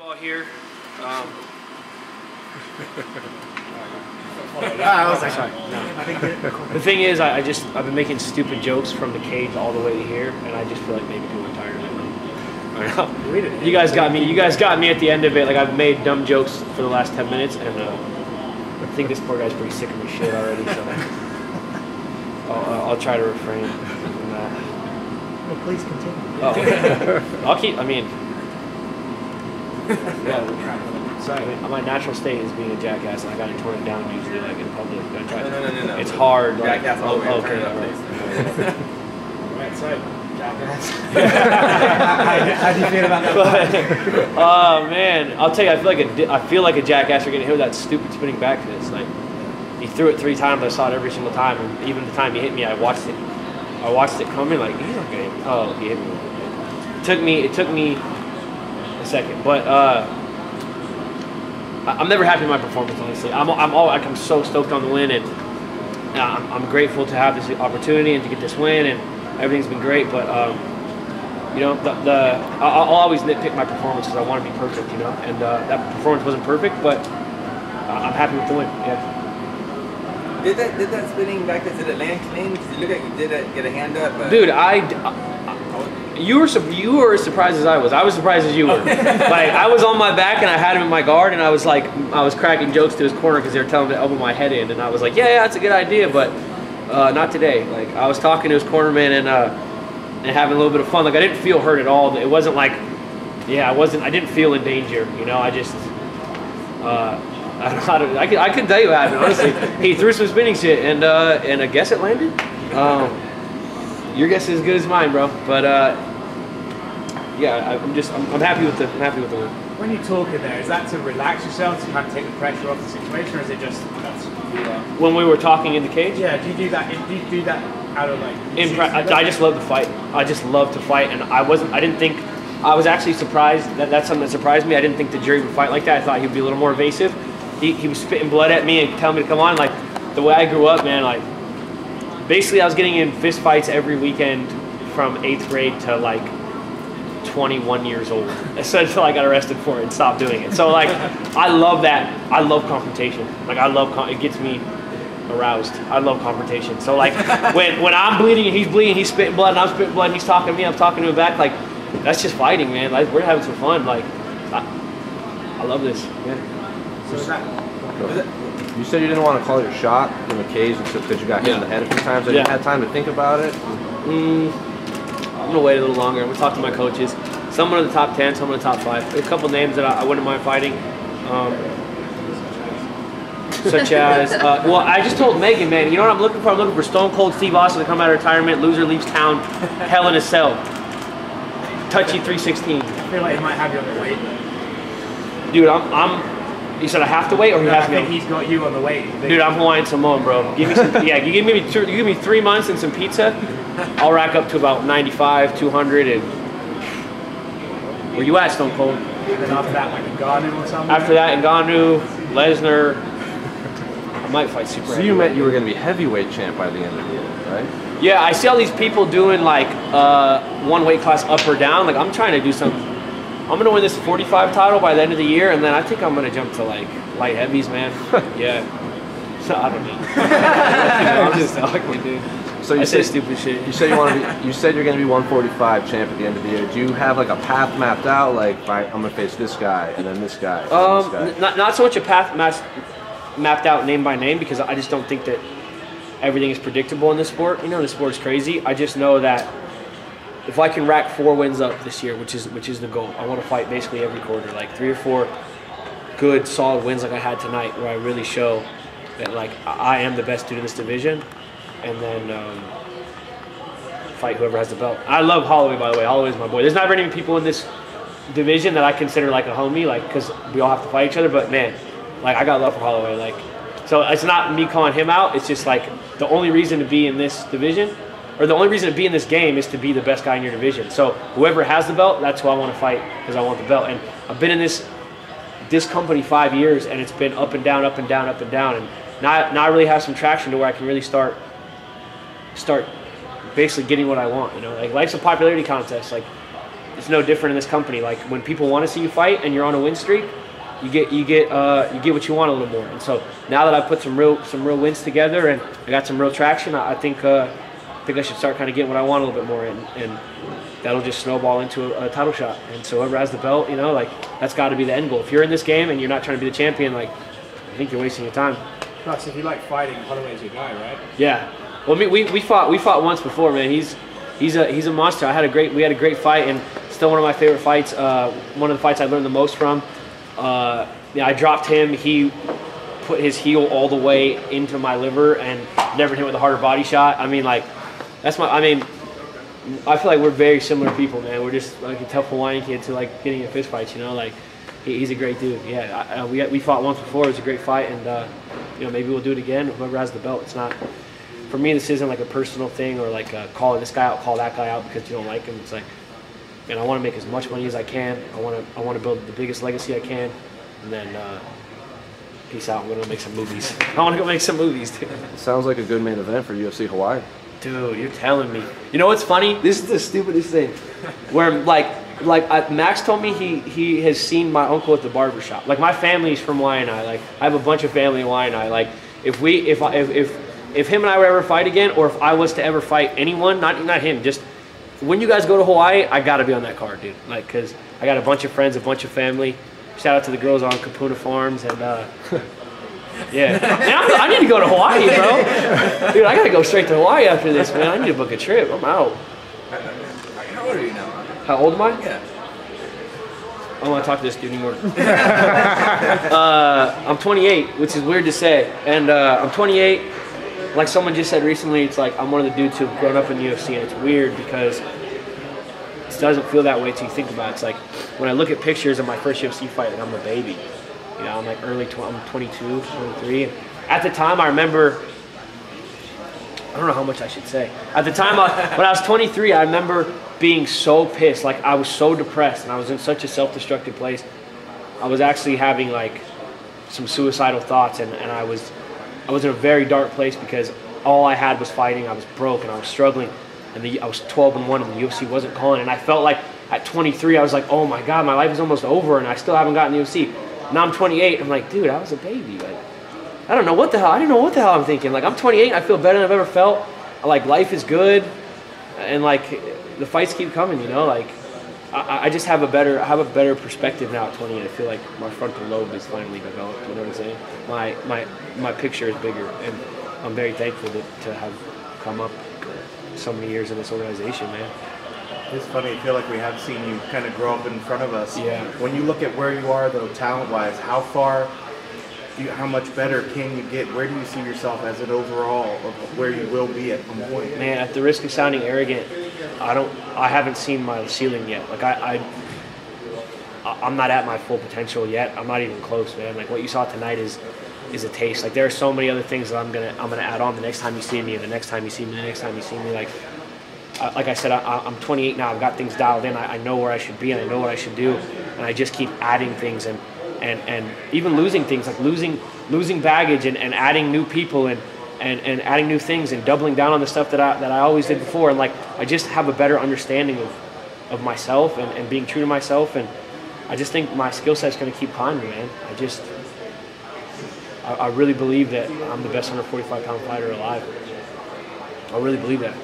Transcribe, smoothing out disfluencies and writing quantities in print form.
you all here. The thing is, I've been making stupid jokes from the cage all the way to here, and I just feel like maybe people are tired of it. I know. You guys got me. You guys got me at the end of it. Like, I've made dumb jokes for the last 10 minutes, and I think this poor guy's pretty sick of my shit already. So I'll try to refrain from that. Well, please continue. Oh, I'll keep. I mean, yeah. Sorry, my natural state is being a jackass, and I got to tone it down usually, like in public. I try No. It's hard. Like, jackass all the way. Okay. Right, so jackass. How do you feel about that? Oh man, I'll tell you, I feel like a jackass for getting hit with that stupid spinning back fist. Like, he threw it 3 times. I saw it every single time, and even the time he hit me, I watched it coming. Like, he's not gonna hit me. Oh, he hit me. It took me a second, but I'm never happy with my performance, honestly. I'm so stoked on the win, and I'm grateful to have this opportunity and to get this win, and everything's been great. But you know, I'll always nitpick my performance because I want to be perfect, you know. And that performance wasn't perfect, but I'm happy with the win. Yeah. Did that spinning back did it land clean? Because you look like you did get a hand up. But Dude, you were as surprised as I was. I was surprised as you were. Like, I was on my back and I had him in my guard, and I was cracking jokes to his corner because they were telling him to elbow my head in, and I was like, yeah, that's a good idea, but not today. Like, I was talking to his cornerman and having a little bit of fun. Like, I didn't feel hurt at all. It wasn't like, I didn't feel in danger. You know, I just, I couldn't tell you what happened, honestly. He threw some spinning shit, and I guess it landed. Your guess is as good as mine, bro. But yeah, I'm happy with the win. When you talk in there, is that to relax yourself, to kind of take the pressure off the situation, or is it just that's who you are? When we were talking in the cage? Yeah, do you do that out of like? I just love to fight. I just love to fight, and I was actually surprised that's something that surprised me. I didn't think the jury would fight like that. I thought he'd be a little more evasive. He was spitting blood at me and telling me to come on. Like, the way I grew up, man, like, basically I was getting in fist fights every weekend from 8th grade to like 21 years old. So until I got arrested for it and stopped doing it. So, like, I love that. I love confrontation. Like, it gets me aroused. I love confrontation. So, like, when I'm bleeding and he's spitting blood and I'm spitting blood and he's talking to me, I'm talking to him back, like, that's just fighting, man. Like, we're having some fun. Like, I love this. Yeah. You said you didn't want to call your shot in the cage because you got hit in the head a few times. Have you had time to think about it? I'm going to wait a little longer. I'm going to talk to my coaches. Some are in the top 10, some are in the top 5. There's a couple names that I wouldn't mind fighting. Such as, well, I just told Megan, man, you know what I'm looking for? I'm looking for Stone Cold Steve Austin to come out of retirement, loser leaves town, hell in a cell. Touchy 316. I feel like he might have you on the weight. Dude, you said I have to wait, or he has to? I think he's got you on the weight. Dude, I'm Hawaiian Samoan, bro. Give me some. Yeah, you give me 3 months and some pizza, I'll rack up to about 95, 200, and where you at, Stone Cold? And then after that, like Ngannou or something. After that, Ngannou, Lesnar. I might fight super. So you meant you were going to be heavyweight champ by the end of the year, right? Yeah, I see all these people doing like one weight class up or down. Like, I'm trying to do something. I'm going to win this 45 title by the end of the year, and then I think I'm going to jump to, like, light heavies, man. Yeah. So, I don't know. I'm just talking, dude. So you say stupid shit. You said you said you're going to be 145 champ at the end of the year. Do you have, like, a path mapped out? Like, I'm going to face this guy, and then this guy, and this guy? Not so much a path mapped out name by name, because I just don't think that everything is predictable in this sport. You know, the sport is crazy. I just know that if I can rack 4 wins up this year, which is the goal, I want to fight basically every quarter, like 3 or 4 good, solid wins like I had tonight, where I really show that, like, I am the best dude in this division, and then fight whoever has the belt. I love Holloway, by the way. Holloway's my boy. There's not very many people in this division that I consider like a homie, like, because we all have to fight each other. But man, like, I got love for Holloway. Like, so it's not me calling him out. It's just like the only reason to be in this division, or the only reason to be in this game, is to be the best guy in your division. So whoever has the belt, that's who I want to fight, because I want the belt. And I've been in this company 5 years, and it's been up and down, up and down, up and down. And now I really have some traction to where I can really start basically getting what I want. You know, like, life's a popularity contest. Like, it's no different in this company. Like when people want to see you fight and you're on a win streak, you get what you want a little more. And so now that I've put some real wins together and I got some real traction, I think I should start kind of getting what I want a little bit more, and that'll just snowball into a title shot. And so whoever has the belt, you know, like that's got to be the end goal. If you're in this game and you're not trying to be the champion, like I think you're wasting your time. Plus, if you like fighting, Holloway's your guy, right? Yeah. Well, we fought once before, man. He's a monster. We had a great fight, and still one of my favorite fights. One of the fights I learned the most from. I dropped him. He put his heel all the way into my liver and never hit him with a harder body shot. I mean, like I feel like we're very similar people, man. We're just like a tough Hawaiian kids who like getting in fist fights, you know. Like he's a great dude. Yeah, we fought once before. It was a great fight, and you know, maybe we'll do it again. Whoever has the belt. It's not. For me, this isn't like a personal thing or like call this guy out, call that guy out because you don't like him. It's like, man, I want to make as much money as I can. I want to build the biggest legacy I can, and then peace out. I'm gonna make some movies. I want to go make some movies, dude. Sounds like a good main event for UFC Hawaii. Dude, you're telling me. You know what's funny? This is the stupidest thing. Where Max told me he has seen my uncle at the barbershop. Like my family's from Waianae. Like I have a bunch of family in Waianae. Like if him and I would ever fight again, or if I was to ever fight anyone, not him, just when you guys go to Hawaii, I gotta be on that card, dude. Like, cause I got a bunch of friends, a bunch of family. Shout out to the girls on Kapuna Farms, and yeah. Man, I need to go to Hawaii, bro. Dude, I gotta go straight to Hawaii after this, man. I need to book a trip. I'm out. How old are you now? How old am I? Yeah. I don't want to talk to this dude anymore. I'm 28, which is weird to say, and I'm 28. Like someone just said recently, it's like I'm one of the dudes who've grown up in the UFC, and it's weird because it doesn't feel that way till you think about it. It's like when I look at pictures of my first UFC fight, like I'm a baby. You know, I'm like I'm 22, 23. And at the time, I remember, I don't know how much I should say. At the time, when I was 23, I remember being so pissed. Like I was so depressed, and I was in such a self-destructive place. I was actually having like some suicidal thoughts, and I was in a very dark place because all I had was fighting. I was broke and I was struggling, and I was 12-1, and the UFC wasn't calling. And I felt like at 23, I was like, oh my God, my life is almost over, and I still haven't gotten the UFC. Now I'm 28. I'm like, dude, I was a baby. Like, I don't know what the hell. I didn't know what the hell I'm thinking. Like, I'm 28. And I feel better than I've ever felt. Like, life is good, and like the fights keep coming. You know, like I just have a better perspective now at 28. I feel like my frontal lobe is finally developed. You know what I'm saying? My picture is bigger, and I'm very thankful to have come up so many years in this organization, man. It's funny, I feel like we have seen you kind of grow up in front of us. Yeah. When you look at where you are, though, talent-wise, how much better can you get? Where do you see yourself as an overall of where you will be at some point? Man, at the risk of sounding arrogant, I haven't seen my ceiling yet. Like I'm not at my full potential yet. I'm not even close, man. Like what you saw tonight is a taste. Like there are so many other things that I'm gonna add on the next time you see me, and the next time you see me, the next time you see me. Like I said, I'm 28 now. I've got things dialed in. I know where I should be, and I know what I should do, and I just keep adding things and even losing things, like losing baggage and adding new people and adding new things and doubling down on the stuff that I always did before. And like I just have a better understanding of myself and being true to myself, and I just think my skill set is going to keep climbing, man. I really believe that I'm the best 145-pound fighter alive. I really believe that.